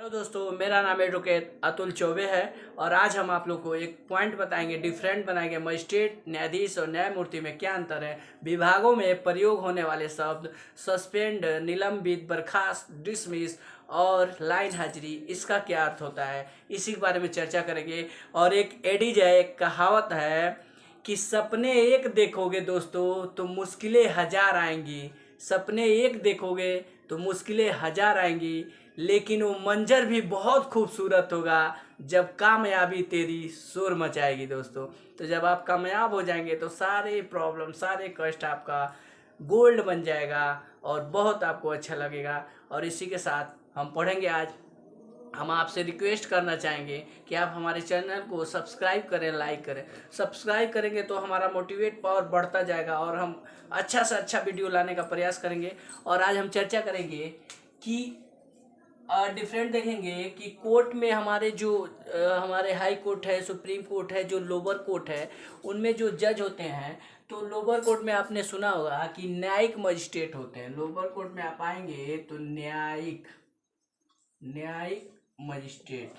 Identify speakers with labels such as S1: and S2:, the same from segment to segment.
S1: Hello दोस्तों, मेरा नाम एडवोकेट अतुल चौबे है और आज हम आप लोग को एक पॉइंट बताएंगे, डिफरेंट बनाएंगे। मजिस्ट्रेट, न्यायाधीश और न्यायमूर्ति में क्या अंतर है, विभागों में प्रयोग होने वाले शब्द सस्पेंड, निलंबित, बर्खास्त, डिसमिस और लाइन हाजिरी, इसका क्या अर्थ होता है, इसी के बारे में चर्चा करेंगे। और एक एडीज है, एक कहावत है कि सपने एक देखोगे दोस्तों तो मुश्किलें हजार आएंगी। सपने एक देखोगे तो मुश्किलें हजार आएंगी, लेकिन वो मंजर भी बहुत खूबसूरत होगा जब कामयाबी तेरी शोर मचाएगी दोस्तों। तो जब आप कामयाब हो जाएंगे तो सारे प्रॉब्लम, सारे कष्ट आपका गोल्ड बन जाएगा और बहुत आपको अच्छा लगेगा। और इसी के साथ हम पढ़ेंगे आज। हम आपसे रिक्वेस्ट करना चाहेंगे कि आप हमारे चैनल को सब्सक्राइब करें, लाइक करें। सब्सक्राइब करेंगे तो हमारा मोटिवेट पावर बढ़ता जाएगा और हम अच्छा से अच्छा वीडियो लाने का प्रयास करेंगे। और आज हम चर्चा करेंगे कि डिफरेंट देखेंगे कि कोर्ट में हमारे जो हमारे हाई कोर्ट है, सुप्रीम कोर्ट है, जो लोअर कोर्ट है, उनमें जो जज होते हैं, तो लोअर कोर्ट में आपने सुना होगा कि न्यायिक मजिस्ट्रेट होते हैं। लोअर कोर्ट में आप आएंगे तो न्यायिक न्यायिक मजिस्ट्रेट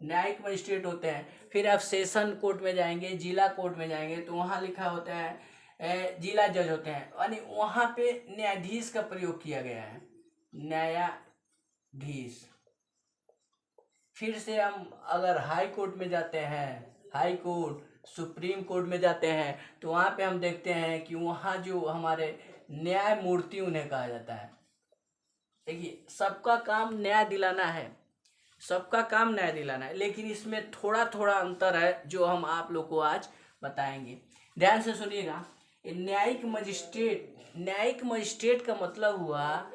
S1: न्यायिक मजिस्ट्रेट होते हैं। फिर आप सेशन कोर्ट में जाएंगे, जिला कोर्ट में जाएंगे तो वहाँ लिखा होता है जिला जज होते हैं, यानी वहाँ पे न्यायाधीश का प्रयोग किया गया है, न्यायाधीश। फिर से हम अगर हाई कोर्ट में जाते हैं, हाई कोर्ट, सुप्रीम कोर्ट में जाते हैं तो वहाँ पे हम देखते हैं कि वहाँ जो हमारे न्यायमूर्ति उन्हें कहा जाता है। देखिए, सबका काम न्याय दिलाना है, सबका काम न्याय दिलाना है, लेकिन इसमें थोड़ा थोड़ा अंतर है जो हम आप लोग को आज बताएंगे। ध्यान से सुनिएगा। न्यायिक मजिस्ट्रेट का मतलब हुआ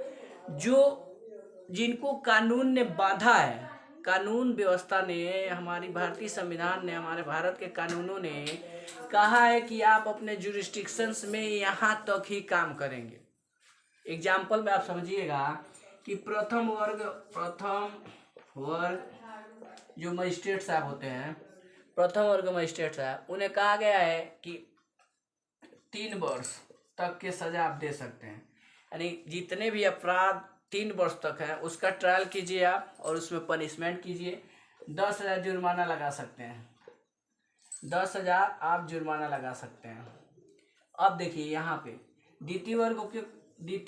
S1: जो जिनको कानून ने बांधा है, कानून व्यवस्था ने, हमारी भारतीय संविधान ने, हमारे भारत के कानूनों ने कहा है कि आप अपने जुरिस्डिक्शंस में यहाँ तक ही काम करेंगे। एग्जाम्पल में आप समझिएगा कि प्रथम वर्ग जो मजिस्ट्रेट साहब होते हैं, प्रथम वर्ग मजिस्ट्रेट साहब, उन्हें कहा गया है कि 3 वर्ष तक के सजा आप दे सकते हैं। यानी जितने भी अपराध 3 वर्ष तक है उसका ट्रायल कीजिए आप और उसमें पनिशमेंट कीजिए। 10,000 जुर्माना लगा सकते हैं, 10,000 आप जुर्माना लगा सकते हैं। अब देखिए यहाँ पे द्वितीय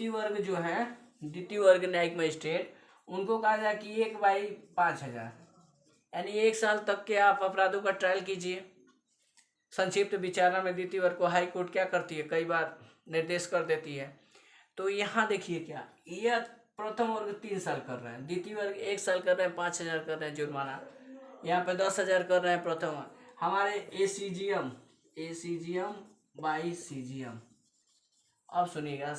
S1: वर्ग जो है, द्वितीय वर्ग न्यायिक मजिस्ट्रेट, उनको कहा जाए कि 1/5000, यानी 1 साल तक के आप अपराधों का ट्रायल कीजिए। संक्षिप्त विचारणा में द्वितीय वर्ग को हाई कोर्ट क्या करती है, कई बार निर्देश कर देती है। तो यहाँ देखिए क्या, यह प्रथम वर्ग 3 साल कर रहे हैं, द्वितीय वर्ग 1 साल कर रहे हैं, 5,000 कर रहे हैं जुर्माना, यहाँ पे 10,000 कर रहे हैं प्रथम वर्ग। हमारे एसीजीएम बाई सीजीएम, अब सुनिएगा,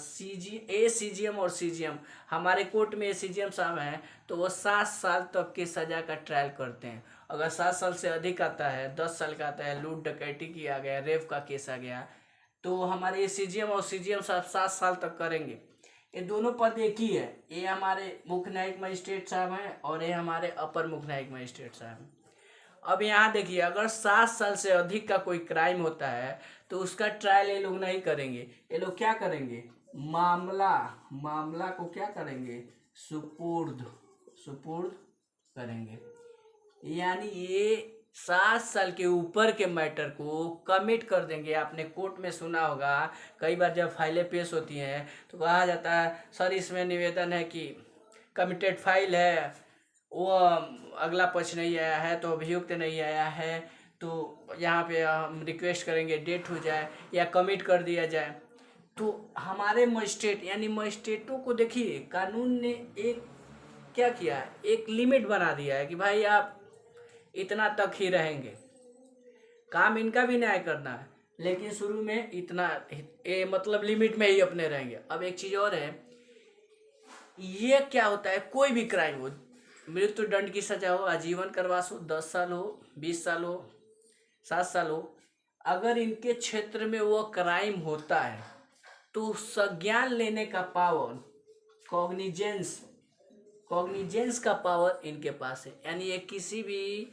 S1: एसीजीएम और सीजीएम, हमारे कोर्ट में एसीजीएम साहब हैं तो वो 7 साल तक की सजा का ट्रायल करते हैं। अगर 7 साल से अधिक आता है, 10 साल का आता है, लूट डकैती की आ गया, रेप का केस आ गया, तो हमारे एसीजीएम और सीजीएम साहब 7 साल तक करेंगे। ये दोनों पद एक ही है, ये हमारे मुख्य न्यायिक मजिस्ट्रेट साहब हैं और ये हमारे अपर मुख्य न्यायिक मजिस्ट्रेट साहब हैं। अब यहाँ देखिए, अगर 7 साल से अधिक का कोई क्राइम होता है तो उसका ट्रायल ये लोग नहीं करेंगे। ये लोग क्या करेंगे, मामला को क्या करेंगे, सुपुर्द करेंगे। यानी ये 7 साल के ऊपर के मैटर को कमिट कर देंगे। आपने कोर्ट में सुना होगा, कई बार जब फाइलें पेश होती हैं तो कहा जाता है सर इसमें निवेदन है कि कमिटेड फाइल है, वो अगला पक्ष नहीं आया है, तो अभियुक्त नहीं आया है, तो यहाँ पे हम रिक्वेस्ट करेंगे डेट हो जाए या कमिट कर दिया जाए। तो हमारे मजिस्ट्रेट, यानी मजिस्ट्रेटों को देखिए, कानून ने एक क्या किया है, एक लिमिट बना दिया है कि भाई आप इतना तक ही रहेंगे, काम इनका भी न्याय करना है, लेकिन शुरू में इतना मतलब लिमिट में ही अपने रहेंगे। अब एक चीज़ और है, ये क्या होता है, कोई भी क्राइम हो, मृत्यु दंड की सजा हो, आजीवन कारावास हो, 10 साल हो, 20 साल हो, 7 साल हो, अगर इनके क्षेत्र में वो क्राइम होता है तो संज्ञान लेने का पावर, कॉग्निजेंस का पावर इनके पास है। यानी ये किसी भी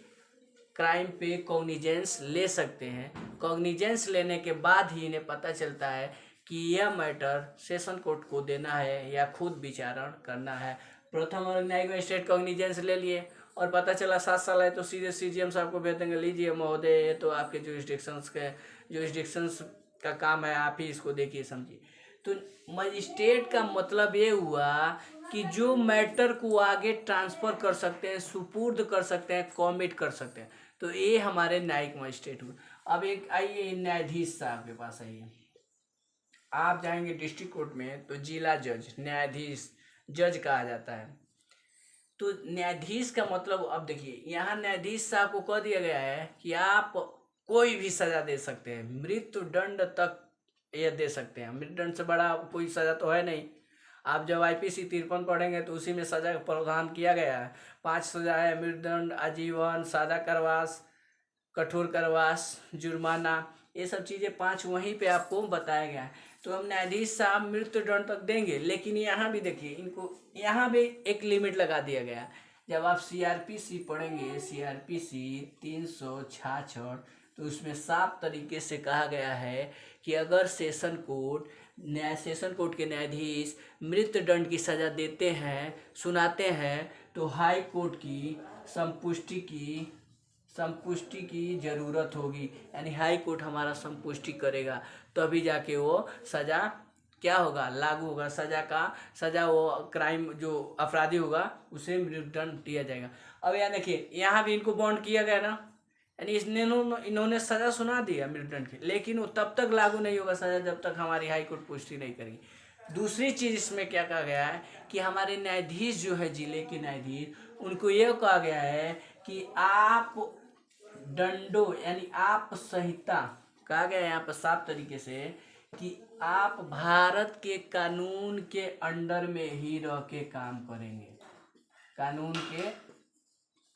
S1: क्राइम पे कॉग्निजेंस ले सकते हैं। कॉग्निजेंस लेने के बाद ही इन्हें पता चलता है कि यह मैटर सेशन कोर्ट को देना है या खुद विचारण करना है। प्रथम और न्यायिक मजिस्ट्रेट कॉग्निजेंस ले लिए और पता चला 7 साल है तो सीधे सीजीएम साहब को भेज देंगे, लीजिए महोदय ये तो आपके जुरिस्डिक्शंस का काम है, आप ही इसको देखिए समझिए। तो मजिस्ट्रेट का मतलब ये हुआ कि जो मैटर को आगे ट्रांसफ़र कर सकते हैं, सुपुर्द कर सकते हैं, कॉमिट कर सकते हैं, तो ये हमारे न्यायिक मजिस्ट्रेट हुए। अब एक आइए न्यायाधीश साहब के पास आइए। आप जाएंगे डिस्ट्रिक्ट कोर्ट में तो जिला जज, न्यायाधीश, जज कहा जाता है। तो न्यायाधीश का मतलब अब देखिए, यहाँ न्यायाधीश साहब को कह दिया गया है कि आप कोई भी सजा दे सकते हैं, मृत्यु दंड तक ये दे सकते हैं। मृत्यु दंड से बड़ा कोई सजा तो है नहीं। आप जब IPC 53 पढ़ेंगे तो उसी में सजा का प्रावधान किया गया है। 5 सजा है, मृत्युदंड, आजीवन, सादा कारावास, कठोर कारावास, जुर्माना, ये सब चीज़ें 5 वहीं पे आपको बताया गया है। तो हम न्यायाधीश साहब मृत्यु दंड तक देंगे, लेकिन यहाँ भी देखिए इनको यहाँ भी एक लिमिट लगा दिया गया। जब आप CRPC पढ़ेंगे, CRPC 366, तो उसमें साफ तरीके से कहा गया है कि अगर सेशन कोर्ट के न्यायाधीश मृत्यु दंड की सज़ा देते हैं, सुनाते हैं, तो हाई कोर्ट की संपुष्टि की ज़रूरत होगी, यानी हाई कोर्ट हमारा संपुष्टि करेगा, तभी जाके वो सज़ा क्या होगा, लागू होगा। सज़ा वो क्राइम जो अपराधी होगा उसे मृत्युदंड दिया जाएगा। अब यहाँ देखिए, यहाँ भी इनको बॉन्ड किया गया ना, यानी इन्होंने सज़ा सुना दिया मृत्युदंड की, लेकिन वो तब तक लागू नहीं होगा सज़ा जब तक हमारी हाई कोर्ट पुष्टि नहीं करेगी। दूसरी चीज़ इसमें क्या कहा गया है कि हमारे न्यायाधीश जो है, जिले के न्यायाधीश, उनको यह कहा गया है कि आप दंडो यानी आप संहिता, कहा गया है यहाँ पर साफ तरीके से कि आप भारत के कानून के अंडर में ही रह के काम करेंगे, कानून के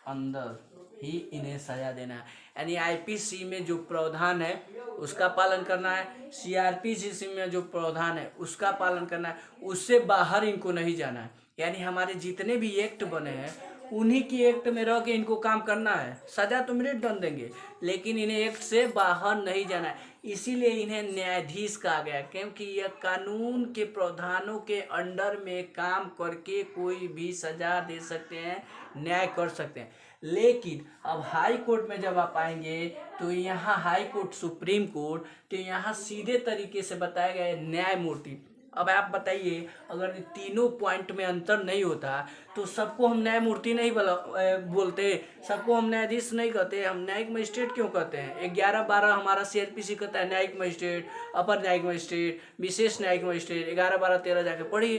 S1: अंदर ही इन्हें सजा देना है। यानी IPC में जो प्रावधान है उसका पालन करना है, CRPC में जो प्रावधान है उसका पालन करना है, उससे बाहर इनको नहीं जाना है। यानी हमारे जितने भी एक्ट बने हैं उन्हीं की एक्ट में रह के इनको काम करना है। सजा तो मृत्युदंड देंगे, लेकिन इन्हें एक्ट से बाहर नहीं जाना है। इसीलिए इन्हें न्यायाधीश कहा गया, क्योंकि यह कानून के प्रावधानों के अंडर में काम करके कोई भी सजा दे सकते हैं, न्याय कर सकते हैं। लेकिन अब हाई कोर्ट में जब आप आएंगे तो यहाँ हाई कोर्ट, सुप्रीम कोर्ट, तो यहाँ सीधे तरीके से बताया गया है न्यायमूर्ति। अब आप बताइए, अगर तीनों पॉइंट में अंतर नहीं होता तो सबको हम न्यायमूर्ति नहीं बोलते, सबको हम न्यायाधीश नहीं कहते, हम न्यायिक मजिस्ट्रेट क्यों कहते हैं? 11-12 हमारा CRPC कहता है न्यायिक मजिस्ट्रेट, अपर न्यायिक मजिस्ट्रेट, विशेष न्यायिक मजिस्ट्रेट, 11-12-13 जाके पढ़िए।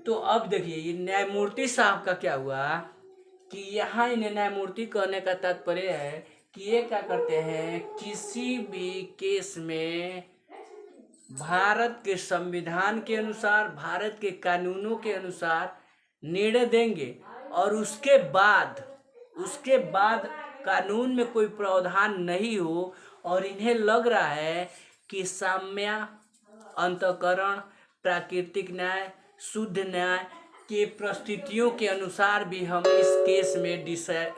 S1: तो अब देखिए ये न्यायमूर्ति साहब का क्या हुआ कि यहाँ इन्हें न्यायमूर्ति कहने का तात्पर्य है कि ये क्या करते हैं, किसी भी केस में भारत के संविधान के अनुसार, भारत के कानूनों के अनुसार निर्णय देंगे, और उसके बाद कानून में कोई प्रावधान नहीं हो और इन्हें लग रहा है कि साम्य, अंतःकरण, प्राकृतिक न्याय, शुद्ध न्याय के परिस्थितियों के अनुसार भी हम इस केस में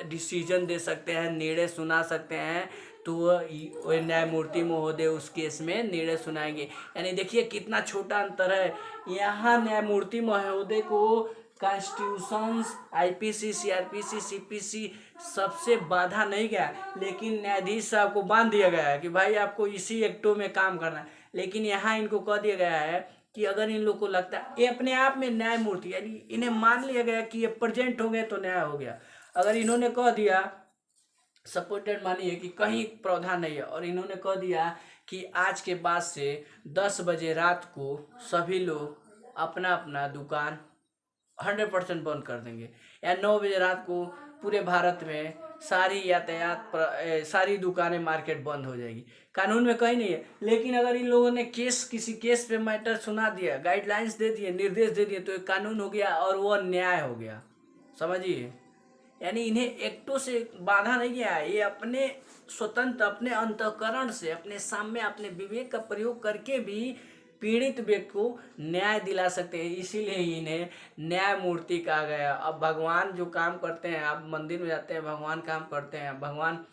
S1: डिसीजन दे सकते हैं, निर्णय सुना सकते हैं, तो वह न्यायमूर्ति महोदय उस केस में निर्णय सुनाएंगे। यानी देखिए कितना छोटा अंतर है। यहाँ न्यायमूर्ति महोदय को कॉन्स्टिट्यूशंस, IPC, CRPC, CPC सबसे बाधा नहीं गया, लेकिन न्यायाधीश साहब को बांध दिया गया है कि भाई आपको इसी एक्टों में काम करना है। लेकिन यहाँ इनको कह दिया गया है कि अगर इन लोग को लगता है ये अपने आप में न्यायमूर्ति, यानी इन्हें मान लिया गया कि ये प्रेजेंट हो गए तो न्याय हो गया। अगर इन्होंने कह दिया, सपोर्टेड मानिए कि कहीं प्रावधान नहीं है, और इन्होंने कह दिया कि आज के बाद से 10 बजे रात को सभी लोग अपना अपना दुकान 100% बंद कर देंगे, या 9 बजे रात को पूरे भारत में सारी यातायात सारी दुकानें, मार्केट बंद हो जाएगी। कानून में कहीं नहीं है। लेकिन अगर इन लोगों ने किसी केस पे मैटर सुना दिया, गाइडलाइंस दे दिए, निर्देश दे दिए, तो एक कानून हो गया और वो न्याय हो गया। समझिए, यानी इन्हें एक्टों से बाधा नहीं गया है, ये अपने स्वतंत्र, अपने अंतःकरण से, अपने सामने, अपने विवेक का प्रयोग करके भी पीड़ित व्यक्ति को न्याय दिला सकते हैं। इसीलिए इन्हें न्यायमूर्ति कहा गया। अब भगवान जो काम करते हैं, आप मंदिर में जाते हैं, भगवान काम करते हैं, भगवान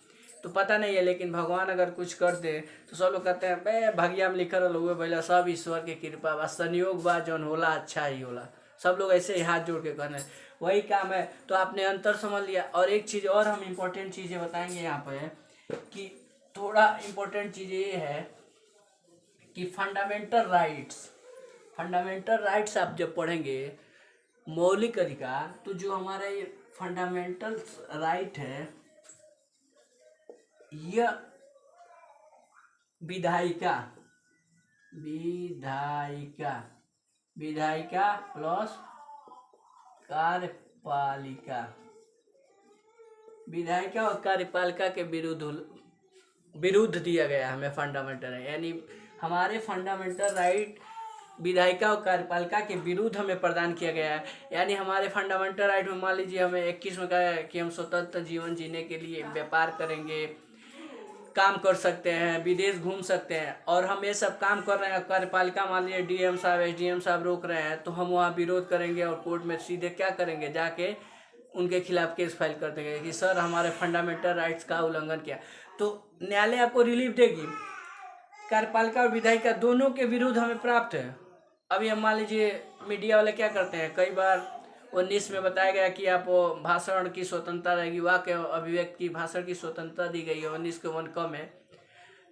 S1: तो पता नहीं है, लेकिन भगवान अगर कुछ कर दे तो सब लोग कहते हैं बे भाग्या में लिखल हुए भैया, सब ईश्वर के कृपा बा, संयोग बा, जौन होला अच्छा ही होला। सब लोग ऐसे ही हाथ जोड़ के कर रहे हैं, वही काम है। तो आपने अंतर समझ लिया। और एक चीज़ और हम इम्पोर्टेंट चीज़ें बताएंगे यहाँ पे कि थोड़ा इम्पोर्टेंट चीज़ ये है कि फंडामेंटल राइट्स आप जब पढ़ेंगे, मौलिक अधिकार, तो जो हमारा ये फंडामेंटल राइट है, यह विधायिका विधायिका विधायिका प्लस कार्यपालिका, विधायिका और कार्यपालिका के विरुद्ध दिया गया हमें फंडामेंटल राइट। यानी हमारे फंडामेंटल राइट विधायिका और कार्यपालिका के विरुद्ध हमें प्रदान किया गया है। यानी हमारे फंडामेंटल राइट में मान लीजिए हमें 21 में कहा है कि हम स्वतंत्र जीवन जीने के लिए व्यापार करेंगे, काम कर सकते हैं, विदेश घूम सकते हैं, और हम ये सब काम कर रहे हैं। कार्यपालिका मान लीजिए डीएम साहब एसडीएम साहब रोक रहे हैं, तो हम वहाँ विरोध करेंगे और कोर्ट में सीधे क्या करेंगे, जाके उनके खिलाफ केस फाइल कर देंगे कि सर हमारे फंडामेंटल राइट्स का उल्लंघन किया। तो न्यायालय आपको रिलीफ देगी। कार्यपालिका और विधायिका दोनों के विरुद्ध हमें प्राप्त है। अभी हम मान लीजिए मीडिया वाले क्या करते हैं, कई बार 19 में बताया गया कि आप भाषण की स्वतंत्रता रहेगी, वाक्य अभिव्यक्ति की भाषण की स्वतंत्रता दी गई है, 19 के 1 कम है।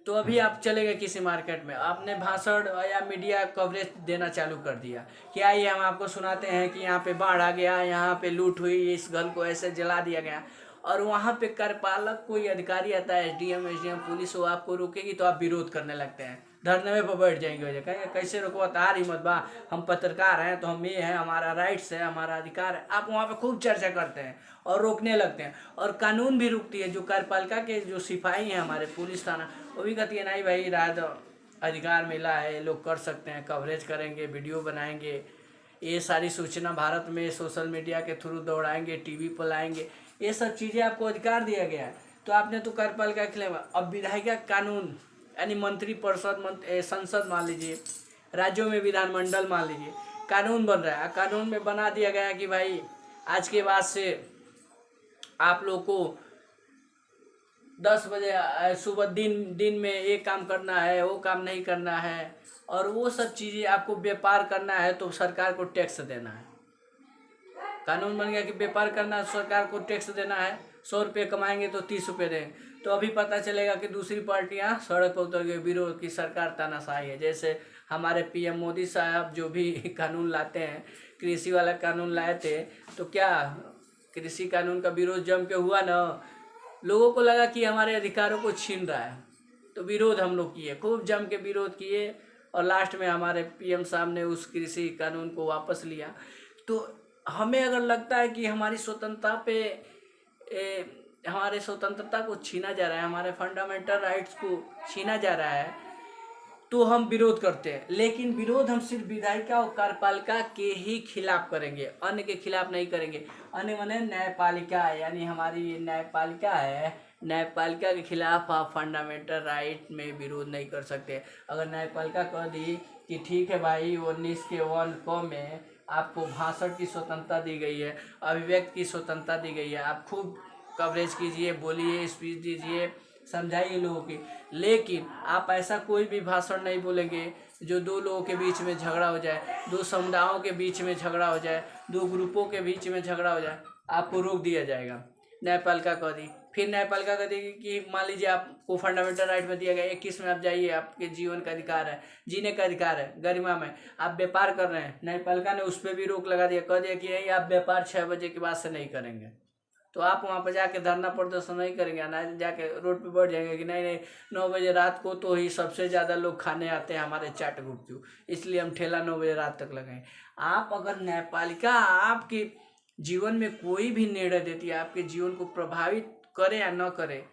S1: तो अभी आप चले गए किसी मार्केट में, आपने भाषण या मीडिया कवरेज देना चालू कर दिया कि आइए हम आपको सुनाते हैं कि यहाँ पे बाढ़ आ गया, यहाँ पे लूट हुई, इस घर को ऐसे जला दिया गया, और वहाँ पे कार्यपालक कोई अधिकारी आता है, एसडीएम एसडीएम पुलिस, वो आपको रोकेगी तो आप विरोध करने लगते हैं, धरने में पर बैठ जाएंगे। वजह कहेंगे कैसे रोकवा, तार हिम्मत बा, हम पत्रकार हैं तो हम ये हैं, हमारा राइट्स है, हमारा अधिकार है। आप वहाँ पे खूब चर्चा करते हैं और रोकने लगते हैं, और कानून भी रुकती है। जो कार्यपालिका के जो सिपाही हैं हमारे पुलिस थाना, वो भी कहती है नहीं भाई राज अधिकार मिला है, लोग कर सकते हैं, कवरेज करेंगे, वीडियो बनाएंगे, ये सारी सूचना भारत में सोशल मीडिया के थ्रू दौड़ाएंगे, टीवी पर लाएंगे, ये सब चीज़ें आपको अधिकार दिया गया है। तो आपने तो कार्यपालिका के खिलाफ। अब विधायिका कानून यानी मंत्री परिषद संसद मान लीजिए, राज्यों में विधानमंडल मान लीजिए, कानून बन रहा है, कानून में बना दिया गया कि भाई आज के बाद से आप लोग को 10 बजे सुबह दिन में ये काम करना है, वो काम नहीं करना है, और वो सब चीज़ें आपको व्यापार करना है तो सरकार को टैक्स देना है। कानून बन गया कि व्यापार करना है सरकार को टैक्स देना है, 100 रुपये कमाएंगे तो 30 रुपये देंगे। तो अभी पता चलेगा कि दूसरी पार्टियां सड़क पर उतर गई, विरोध की सरकार तानाशाही है। जैसे हमारे पीएम मोदी साहब जो भी कानून लाते हैं, कृषि वाला कानून लाए थे, तो क्या कृषि कानून का विरोध जम के हुआ ना, लोगों को लगा कि हमारे अधिकारों को छीन रहा है, तो विरोध हम लोग किए, खूब जम के विरोध किए, और लास्ट में हमारे पीएम साहब ने उस कृषि कानून को वापस लिया। तो हमें अगर लगता है कि हमारी स्वतंत्रता पे हमारे स्वतंत्रता को छीना जा रहा है, हमारे फंडामेंटल राइट्स को छीना जा रहा है, तो हम विरोध करते हैं। लेकिन विरोध हम सिर्फ विधायिका और कार्यपालिका के ही खिलाफ करेंगे, अन्य के खिलाफ नहीं करेंगे। अन्य माने न्यायपालिका, यानी हमारी न्यायपालिका है, न्यायपालिका के खिलाफ आप फंडामेंटल राइट में विरोध नहीं कर सकते। अगर न्यायपालिका कह दी कि ठीक है भाई 19 के 1 क में आपको भाषण की स्वतंत्रता दी गई है, अभिव्यक्ति की स्वतंत्रता दी गई है, आप खूब कवरेज कीजिए, बोलिए, स्पीच दीजिए, समझाइए लोगों की, लेकिन आप ऐसा कोई भी भाषण नहीं बोलेंगे जो दो लोगों के बीच में झगड़ा हो जाए, दो समुदायों के बीच में झगड़ा हो जाए, दो ग्रुपों के बीच में झगड़ा हो जाए, आपको रोक दिया जाएगा। न्यायपालिका कह दी, फिर न्यायपालिका कह देगी कि मान लीजिए आपको फंडामेंटल राइट में दिया गया 21 में आप जाइए, आपके जीवन का अधिकार है, जीने का अधिकार है, गरिमा में, आप व्यापार कर रहे हैं, न्यायपालिका ने उस पर भी रोक लगा दिया, कह दिया कि नहीं आप व्यापार 6 बजे के बाद से नहीं करेंगे। तो आप वहाँ पर जाके धरना प्रदर्शन नहीं करेंगे, ना जाके रोड पे बैठ जाएंगे कि नहीं 9 बजे रात को तो ही सबसे ज़्यादा लोग खाने आते हैं हमारे चाट गुपचुप, इसलिए हम ठेला 9 बजे रात तक लगाएं। आप अगर न्यायपालिका आपके जीवन में कोई भी निर्णय देती है, आपके जीवन को प्रभावित करे या न करे,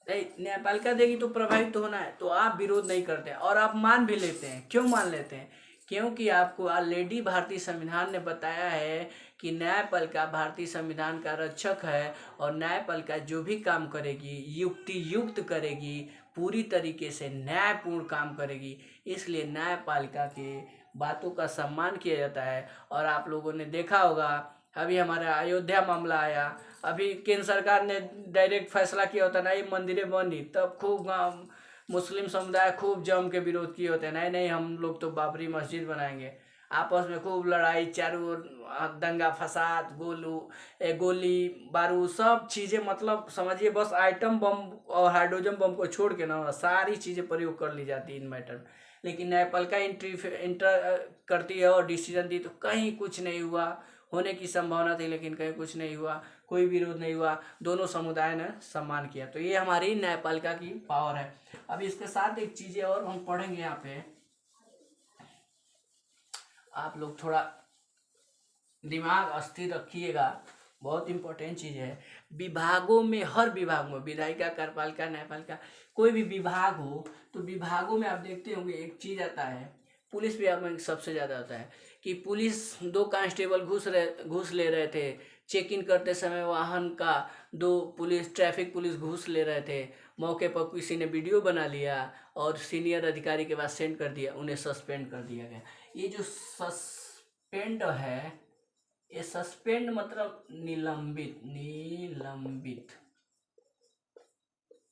S1: नहीं न्यायपालिका देगी तो प्रभावित होना है, तो आप विरोध नहीं करते हैं और आप मान भी लेते हैं। क्यों मान लेते हैं? क्योंकि आपको ऑलरेडी भारतीय संविधान ने बताया है कि न्यायपालिका भारतीय संविधान का रक्षक है, और न्यायपालिका जो भी काम करेगी युक्ति युक्त करेगी, पूरी तरीके से न्यायपूर्ण काम करेगी, इसलिए न्यायपालिका के बातों का सम्मान किया जाता है। और आप लोगों ने देखा होगा अभी हमारा अयोध्या मामला आया, अभी केंद्र सरकार ने डायरेक्ट फैसला किया होता नहीं मंदिरें बंदी, तब खूब मुस्लिम समुदाय खूब जम के विरोध किए होते हैं, नहीं हम लोग तो बाबरी मस्जिद बनाएंगे। आपस में खूब लड़ाई, चारों ओर दंगा फसाद, गोली बारूद सब चीज़ें, मतलब समझिए बस आइटम बम और हाइड्रोजन बम को छोड़ के ना सारी चीज़ें प्रयोग कर ली जाती इन मैटर में। लेकिन न्यायपालिका इंटर करती है और डिसीजन दी तो कहीं कुछ नहीं हुआ। होने की संभावना थी लेकिन कहीं कुछ नहीं हुआ, कोई विरोध नहीं हुआ, दोनों समुदाय ने सम्मान किया। तो ये हमारी न्यायपालिका की पावर है। अब इसके साथ एक चीज़ें और हम पढ़ेंगे यहाँ पे, आप लोग थोड़ा दिमाग स्थिर रखिएगा, बहुत इंपॉर्टेंट चीज़ है। विभागों में, हर विभाग में, विधायिका, कार्यपालिका, न्यायपालिका, कोई भी विभाग हो तो विभागों में आप देखते होंगे एक चीज़ आता है, पुलिस विभाग में सबसे ज़्यादा होता है कि पुलिस 2 कांस्टेबल घूस ले रहे थे, चेक इन करते समय वाहन का 2 पुलिस, ट्रैफिक पुलिस घूस ले रहे थे, मौके पर किसी ने वीडियो बना लिया और सीनियर अधिकारी के पास सेंड कर दिया, उन्हें सस्पेंड कर दिया गया। ये जो सस्पेंड है, ये सस्पेंड मतलब निलंबित,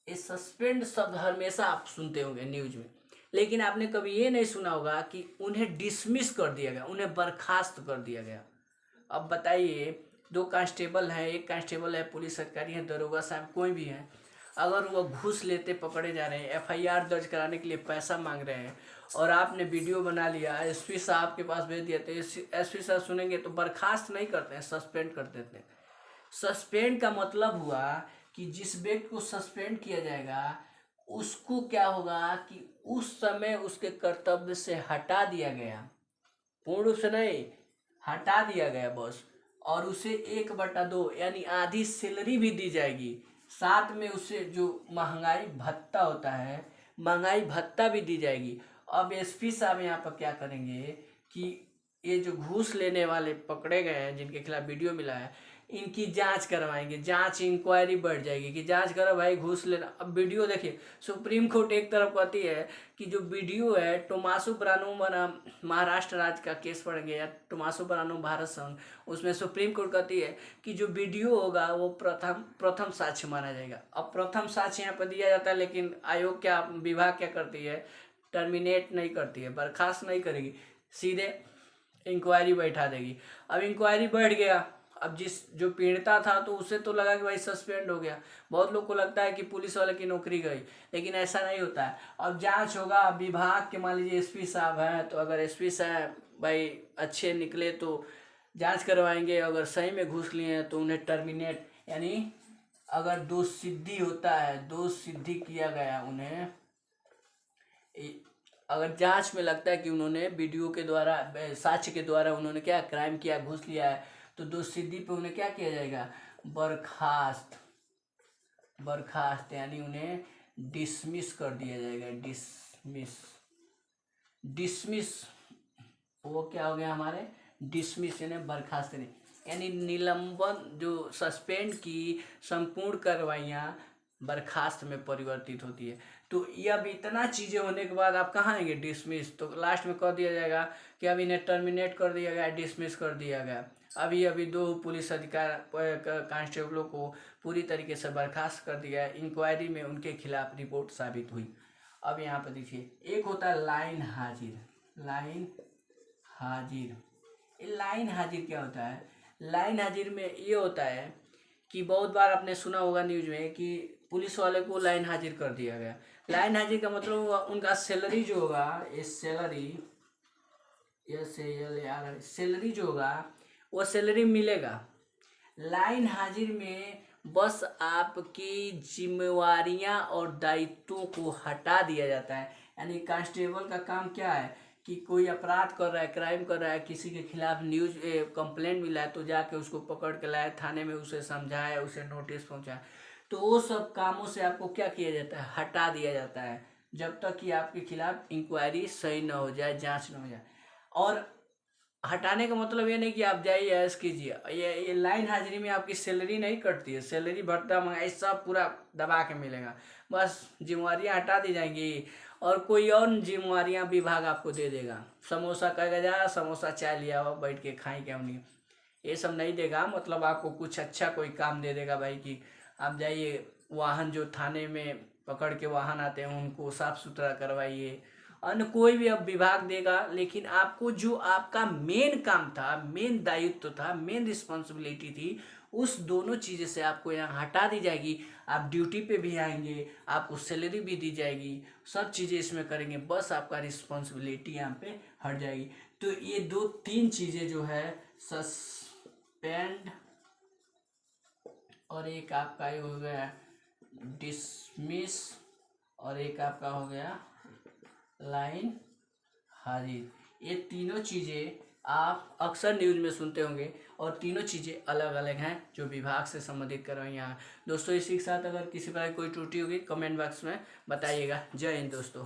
S1: ये सस्पेंड शब्द हमेशा आप सुनते होंगे न्यूज में, लेकिन आपने कभी ये नहीं सुना होगा कि उन्हें डिसमिस कर दिया गया, उन्हें बर्खास्त कर दिया गया। अब बताइए, 2 कांस्टेबल हैं, एक कांस्टेबल है, पुलिस अधिकारी है, दरोगा साहब, कोई भी है, अगर वो घूस लेते पकड़े जा रहे हैं, एफआईआर दर्ज कराने के लिए पैसा मांग रहे हैं और आपने वीडियो बना लिया, एसपी साहब के पास भेज दिया, तो एसपी साहब सुनेंगे तो बर्खास्त नहीं करते हैं, सस्पेंड कर देते हैं। सस्पेंड का मतलब हुआ कि जिस व्यक्ति को सस्पेंड किया जाएगा उसको क्या होगा कि उस समय उसके कर्तव्य से हटा दिया गया, पूर्ण रूप से नहीं, हटा दिया गया बस, और उसे 1/2 यानी आधी सैलरी भी दी जाएगी, साथ में उसे जो महंगाई भत्ता होता है, महंगाई भत्ता भी दी जाएगी। अब एसपी साहब यहाँ पर क्या करेंगे कि ये जो घूस लेने वाले पकड़े गए हैं, जिनके खिलाफ वीडियो मिला है, इनकी जांच करवाएंगे, जांच इंक्वायरी बढ़ जाएगी कि जांच करो भाई घूस लेना। अब वीडियो देखिए, सुप्रीम कोर्ट एक तरफ कहती है कि जो वीडियो है टोमासो ब्रानो बनाम महाराष्ट्र राज्य का केस पढ़ेंगे या टोमासो ब्रानो भारत संघ, उसमें सुप्रीम कोर्ट कहती है कि जो वीडियो होगा वो प्रथम साक्ष्य माना जाएगा। अब प्रथम साक्ष्य यहाँ पर दिया जाता है, लेकिन आयोग क्या, विभाग क्या करती है, टर्मिनेट नहीं करती है, बर्खास्त नहीं करेगी, सीधे इंक्वायरी बैठा देगी। अब इंक्वायरी बैठ गया, अब जो पीड़िता था तो उसे तो लगा कि भाई सस्पेंड हो गया, बहुत लोग को लगता है कि पुलिस वाले की नौकरी गई, लेकिन ऐसा नहीं होता है। अब जांच होगा, विभाग के मान लीजिए एसपी साहब हैं, तो अगर एसपी साहब भाई अच्छे निकले तो जांच करवाएंगे, अगर सही में घूस लिए हैं तो उन्हें टर्मिनेट, यानी अगर दोष सिद्धि होता है, दोष सिद्धि किया गया उन्हें, अगर जांच में लगता है कि उन्होंने वीडियो के द्वारा, साक्ष्य के द्वारा उन्होंने क्या क्राइम किया, घूस लिया है, तो दोष सिद्धि पे उन्हें क्या किया जाएगा, बर्खास्त, यानी उन्हें डिसमिस कर दिया जाएगा। डिसमिस वो क्या हो गया हमारे, डिसमिस यानी बर्खास्त नहीं, यानी निलंबन, जो सस्पेंड की संपूर्ण कार्रवाइयाँ बर्खास्त में परिवर्तित होती है। तो ये अब इतना चीज़ें होने के बाद आप कहाँ आएंगे, डिसमिस, तो लास्ट में कह दिया जाएगा कि अब इन्हें टर्मिनेट कर दिया गया, डिसमिस कर दिया गया। अभी 2 पुलिस कांस्टेबलों को पूरी तरीके से बर्खास्त कर दिया है, इंक्वायरी में उनके खिलाफ रिपोर्ट साबित हुई। अब यहाँ पर देखिए, एक होता है लाइन हाजिर, लाइन हाजिर क्या होता है, लाइन हाजिर में ये होता है कि बहुत बार आपने सुना होगा न्यूज में कि पुलिस वाले को लाइन हाजिर कर दिया गया। लाइन हाजिर का मतलब उनका सैलरी जो होगा, ये सैलरी जो होगा वो सैलरी मिलेगा। लाइन हाजिर में बस आपकी जिम्मेवारियां और दायित्वों को हटा दिया जाता है। यानी कांस्टेबल का काम क्या है कि कोई अपराध कर रहा है, क्राइम कर रहा है, किसी के खिलाफ न्यूज कंप्लेंट मिला है तो जाके उसको पकड़ के लाए थाने में, उसे समझाए, उसे नोटिस पहुंचाए, तो वो सब कामों से आपको क्या किया जाता है, हटा दिया जाता है, जब तक कि आपके खिलाफ इंक्वायरी सही न हो जाए, जांच न हो जाए। और हटाने का मतलब ये नहीं कि आप जाइए ऐश कीजिए, ये लाइन हाजिरी में आपकी सैलरी नहीं कटती है, सैलरी भत्ता महंगाई सब पूरा दबा के मिलेगा, बस जिम्मेवारियाँ हटा दी जाएंगी और कोई और जिम्मेवारियाँ विभाग आपको दे देगा। समोसा कहेगा जा समोसा चाय लिया हुआ, बैठ के खाएं क्यों नहीं, ये सब नहीं देगा। मतलब आपको कुछ अच्छा कोई काम दे देगा भाई कि आप जाइए, वाहन जो थाने में पकड़ के वाहन आते हैं उनको साफ़ सुथरा करवाइए, अन्य कोई भी अब विभाग देगा, लेकिन आपको जो आपका मेन काम था, मेन दायित्व था, मेन रिस्पॉन्सिबिलिटी थी, उस दोनों चीज़ें से आपको यहाँ हटा दी जाएगी। आप ड्यूटी पे भी आएंगे, आपको सैलरी भी दी जाएगी, सब चीज़ें इसमें करेंगे, बस आपका रिस्पॉन्सिबिलिटी यहाँ पे हट जाएगी। तो ये 2-3 चीज़ें जो है सस्पेंड, और एक आपका ये हो गया डिसमिस, और एक आपका हो गया लाइन हाजिर। ये तीनों चीज़ें आप अक्सर न्यूज़ में सुनते होंगे, और तीनों चीज़ें अलग अलग हैं जो विभाग से संबंधित कर रही हैं। दोस्तों इसी के साथ अगर किसी प्रकार कोई त्रुटि होगी कमेंट बॉक्स में बताइएगा। जय हिंद दोस्तों।